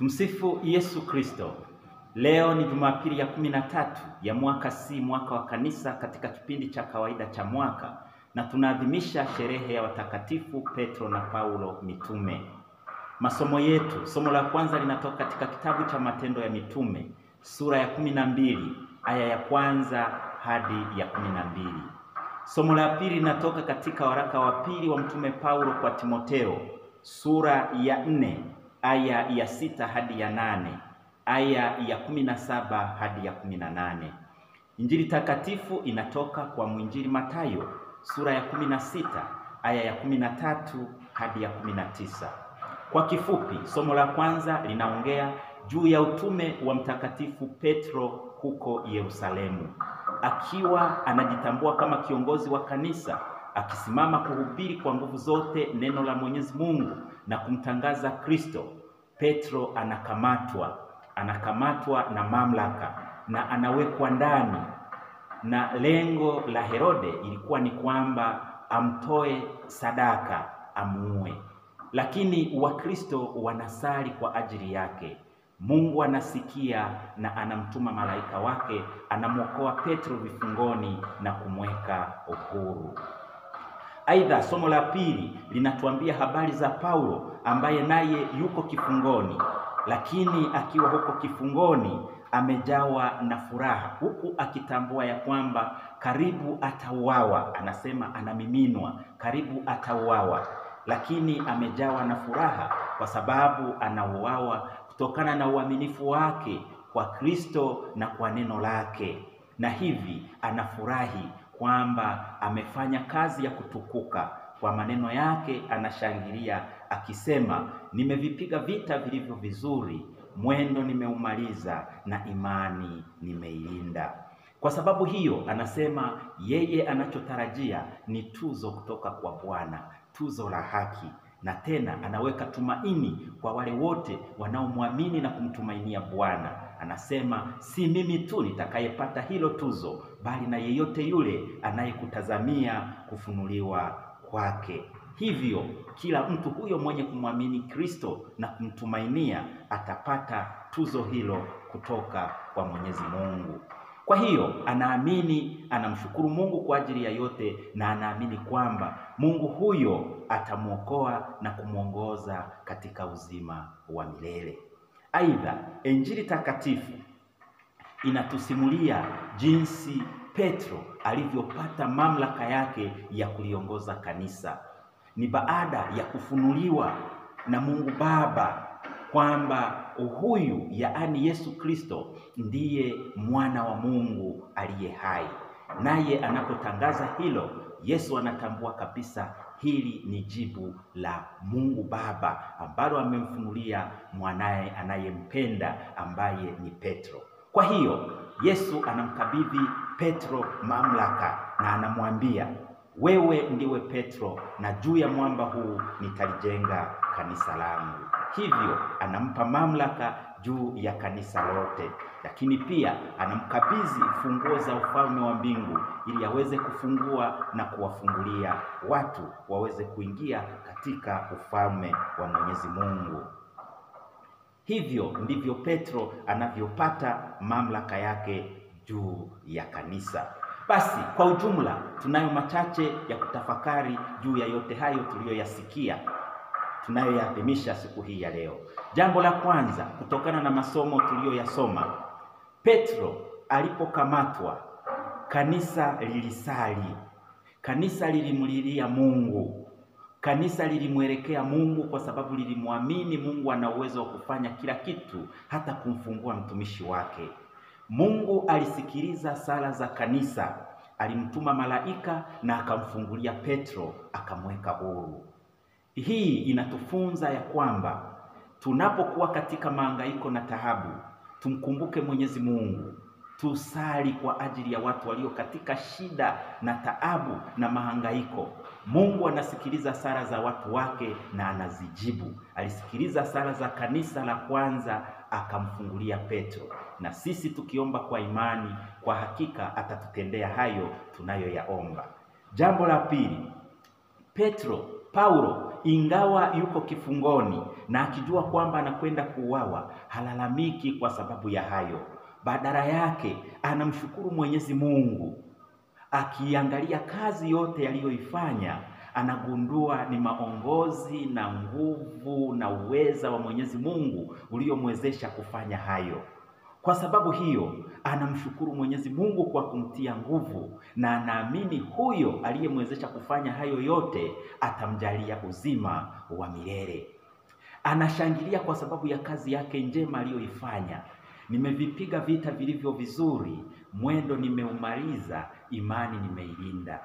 Tumsifu Yesu Kristo. Leo ni Jumapili ya 13 ya mwaka C, mwaka wa kanisa, katika kipindi cha kawaida cha mwaka, na tunaadhimisha sherehe ya watakatifu Petro na Paulo mitume. Masomo yetu, somo la kwanza linatoka katika kitabu cha Matendo ya Mitume, sura ya 12, aya ya kwanza hadi ya 12. Somo la pili linatoka katika waraka wa pili wa mtume Paulo kwa Timotheo, sura ya 4, aya ya 6 hadi ya 8, aya ya 17 hadi ya 18. Injili takatifu inatoka kwa mwinjili Mathayo, sura ya 16, aya ya 13 hadi ya 19. Kwa kifupi, somo la kwanza linaongea juu ya utume wa mtakatifu Petro huko Yerusalemu, akiwa anajitambua kama kiongozi wa kanisa, akisimama kuhubiri kwa nguvu zote neno la Mwenyezi Mungu na kumtangaza Kristo. Petro anakamatwa na mamlaka na anawekwa ndani, na lengo la Herode ilikuwa ni kwamba amtoe sadaka, amuue. Lakini Wakristo wanasali kwa ajili yake. Mungu anasikia na anamtuma malaika wake, anamwokoa Petro vifungoni na kumweka uhuru. Aidha, somo la pili linatuambia habari za Paulo ambaye naye yuko kifungoni, lakini akiwa huko kifungoni amejawa na furaha, huku akitambua ya kwamba karibu atauawa. Anasema anamiminwa, karibu atauawa, lakini amejawa na furaha kwa sababu anauawa kutokana na uaminifu wake kwa Kristo na kwa neno lake, na hivi anafurahi kwamba amefanya kazi ya kutukuka. Kwa maneno yake anashangilia akisema, nimevipiga vita vilivyo vizuri, mwendo nimeumaliza, na imani nimeilinda. Kwa sababu hiyo anasema yeye anachotarajia ni tuzo kutoka kwa Bwana, tuzo la haki, na tena anaweka tumaini kwa wale wote wanaomwamini na kumtumainia Bwana. Anasema si mimi tu nitakayepata hilo tuzo, bali na yeyote yule anayekutazamia kufunuliwa kwake. Hivyo kila mtu huyo mwenye kumwamini Kristo na kumtumainia atapata tuzo hilo kutoka kwa Mwenyezi Mungu. Kwa hiyo anaamini, anamshukuru Mungu kwa ajili ya yote, na anaamini kwamba Mungu huyo atamwokoa na kumwongoza katika uzima wa milele. Aidha, Injili takatifu inatusimulia jinsi Petro alivyopata mamlaka yake ya kuliongoza kanisa. Ni baada ya kufunuliwa na Mungu Baba kwamba huyu, yaani Yesu Kristo, ndiye mwana wa Mungu aliye hai. Naye anapotangaza hilo, Yesu anatambua kabisa hili ni jibu la Mungu Baba ambalo amemfunulia mwanaye anayempenda ambaye ni Petro. Kwa hiyo Yesu anamkabidhi Petro mamlaka na anamwambia, wewe ndiwe Petro, na juu ya mwamba huu nitalijenga kanisa langu. Hivyo anampa mamlaka juu ya kanisa lote, lakini pia anamkabidhi funguo za ufalme wa mbingu ili aweze kufungua na kuwafungulia watu waweze kuingia katika ufalme wa Mwenyezi Mungu. Hivyo ndivyo Petro anavyopata mamlaka yake juu ya kanisa. Basi kwa ujumla tunayo machache ya kutafakari juu ya yote hayo tuliyoyasikia, tunayoyaadhimisha siku hii ya leo. Jambo la kwanza, kutokana na masomo tuliyoyasoma, Petro alipokamatwa, kanisa lilisali, kanisa lilimlilia Mungu, kanisa lilimwelekea Mungu kwa sababu lilimwamini Mungu ana uwezo wa kufanya kila kitu, hata kumfungua mtumishi wake. Mungu alisikiliza sala za kanisa, alimtuma malaika na akamfungulia Petro, akamweka huru. Hii inatufunza ya kwamba tunapokuwa katika mahangaiko na taabu, tumkumbuke Mwenyezi Mungu, tusali kwa ajili ya watu walio katika shida na taabu na mahangaiko. Mungu anasikiliza sala za watu wake na anazijibu. Alisikiliza sala za kanisa la kwanza, akamfungulia Petro, na sisi tukiomba kwa imani, kwa hakika atatutendea hayo tunayoyaomba. Jambo la pili, Paulo ingawa yuko kifungoni na akijua kwamba anakwenda kuuawa, halalamiki kwa sababu ya hayo. Badala yake anamshukuru Mwenyezi Mungu. Akiangalia kazi yote aliyoifanya, anagundua ni maongozi na nguvu na uweza wa Mwenyezi Mungu uliomwezesha kufanya hayo. Kwa sababu hiyo, anamshukuru Mwenyezi Mungu kwa kumtia nguvu, na anaamini huyo aliyemwezesha kufanya hayo yote atamjalia uzima wa milele. Anashangilia kwa sababu ya kazi yake njema aliyoifanya. Nimevipiga vita vilivyo vizuri, mwendo nimeumaliza, imani nimeilinda.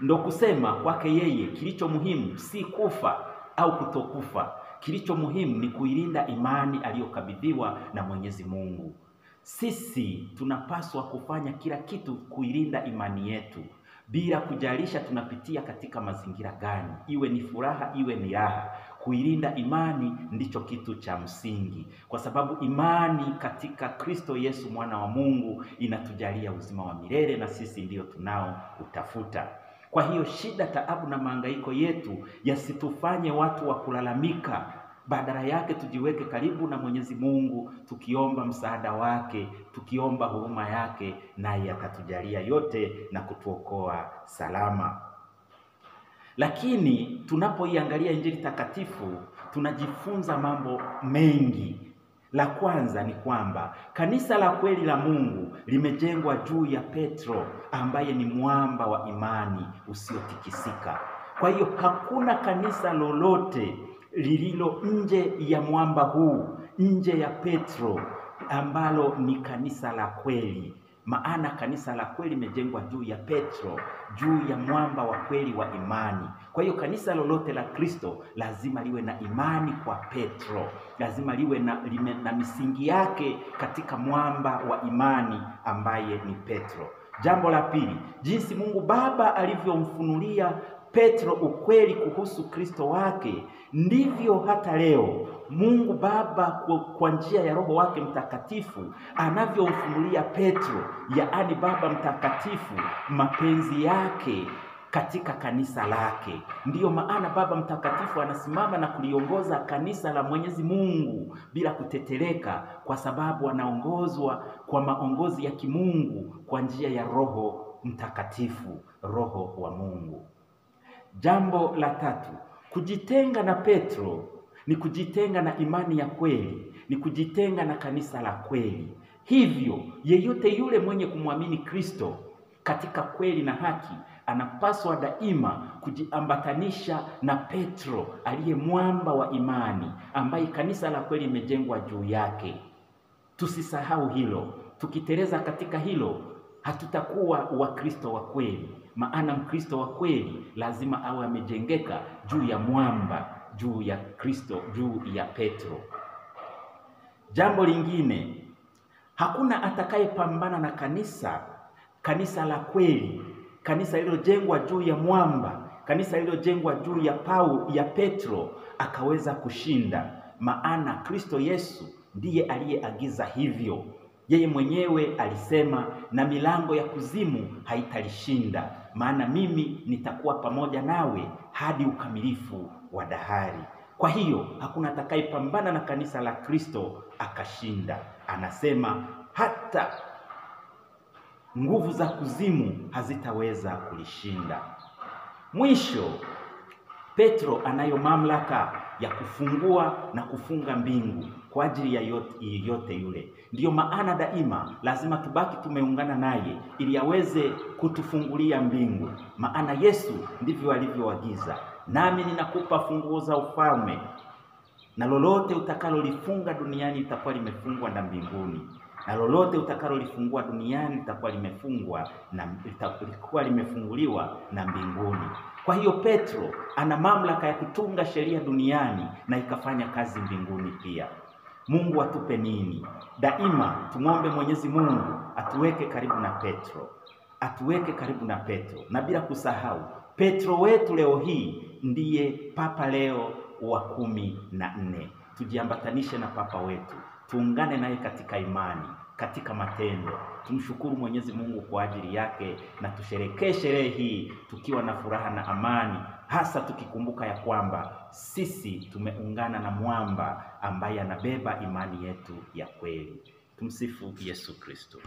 Ndo kusema kwake yeye kilicho muhimu si kufa au kutokufa. Kilicho muhimu ni kuilinda imani aliyokabidhiwa na Mwenyezi Mungu. Sisi tunapaswa kufanya kila kitu kuilinda imani yetu, bila kujalisha tunapitia katika mazingira gani, iwe ni furaha iwe ni raha. Kuilinda imani ndicho kitu cha msingi, kwa sababu imani katika Kristo Yesu mwana wa Mungu inatujalia uzima wa milele, na sisi ndio tunao utafuta. Kwa hiyo shida, taabu na mahangaiko yetu yasitufanye watu wa kulalamika. Badala yake tujiweke karibu na Mwenyezi Mungu, tukiomba msaada wake, tukiomba huruma yake, naye atatujalia yote na kutuokoa salama. Lakini tunapoiangalia Injili takatifu tunajifunza mambo mengi. La kwanza ni kwamba kanisa la kweli la Mungu limejengwa juu ya Petro ambaye ni mwamba wa imani usiotikisika. Kwa hiyo hakuna kanisa lolote lililo nje ya mwamba huu, nje ya Petro, ambalo ni kanisa la kweli. Maana kanisa la kweli limejengwa juu ya Petro, juu ya mwamba wa kweli wa imani. Kwa hiyo kanisa lolote la Kristo lazima liwe na imani kwa Petro, lazima liwe na misingi yake katika mwamba wa imani ambaye ni Petro. Jambo la pili, jinsi Mungu Baba alivyomfunulia Petro ukweli kuhusu Kristo wake, ndivyo hata leo Mungu Baba kwa njia ya Roho wake Mtakatifu anavyomfunulia Petro, yaani Baba Mtakatifu, mapenzi yake katika kanisa lake. Ndiyo maana Baba Mtakatifu anasimama na kuliongoza kanisa la Mwenyezi Mungu bila kuteteleka, kwa sababu anaongozwa kwa maongozi ya kimungu kwa njia ya Roho Mtakatifu, Roho wa Mungu. Jambo la tatu, kujitenga na Petro ni kujitenga na imani ya kweli, ni kujitenga na kanisa la kweli. Hivyo yeyote yule mwenye kumwamini Kristo katika kweli na haki anapaswa daima kujiambatanisha na Petro aliye mwamba wa imani, ambaye kanisa la kweli limejengwa juu yake. Tusisahau hilo. Tukiteleza katika hilo, hatutakuwa Wakristo wa kweli. Maana Mkristo wa kweli lazima awe amejengeka juu ya mwamba, juu ya Kristo, juu ya Petro. Jambo lingine, hakuna atakayepambana na kanisa la kweli, kanisa lililojengwa juu ya mwamba, kanisa lililojengwa juu ya Petro akaweza kushinda. Maana Kristo Yesu ndiye aliyeagiza hivyo. Yeye mwenyewe alisema, na milango ya kuzimu haitalishinda, maana mimi nitakuwa pamoja nawe hadi ukamilifu wa dahari. Kwa hiyo hakuna atakayepambana na kanisa la Kristo akashinda. Anasema hata nguvu za kuzimu hazitaweza kulishinda. Mwisho, Petro anayo mamlaka ya kufungua na kufunga mbingu kwa ajili ya yote yule. Ndiyo maana daima lazima tubaki tumeungana naye ili aweze kutufungulia mbingu. Maana Yesu ndivyo alivyoagiza, nami ninakupa funguo za ufalme, na lolote utakalolifunga duniani litakuwa limefungwa na mbinguni, na lolote utakalolifungua duniani litakuwa limefunguliwa na mbinguni. Kwa hiyo Petro ana mamlaka ya kutunga sheria duniani na ikafanya kazi mbinguni pia. Mungu atupe nini? Daima tumwombe Mwenyezi Mungu atuweke karibu na Petro. Atuweke karibu na Petro. Na bila kusahau, Petro wetu leo hii ndiye Papa Leo wa 14. Tujiambatanishe na Papa wetu. Tuungane naye katika imani, katika matendo. Tumshukuru Mwenyezi Mungu kwa ajili yake na tusherekee sherehe hii tukiwa na furaha na amani. hasa tukikumbuka ya kwamba sisi tumeungana na mwamba ambaye anabeba imani yetu ya kweli. Tumsifu Yesu Kristo.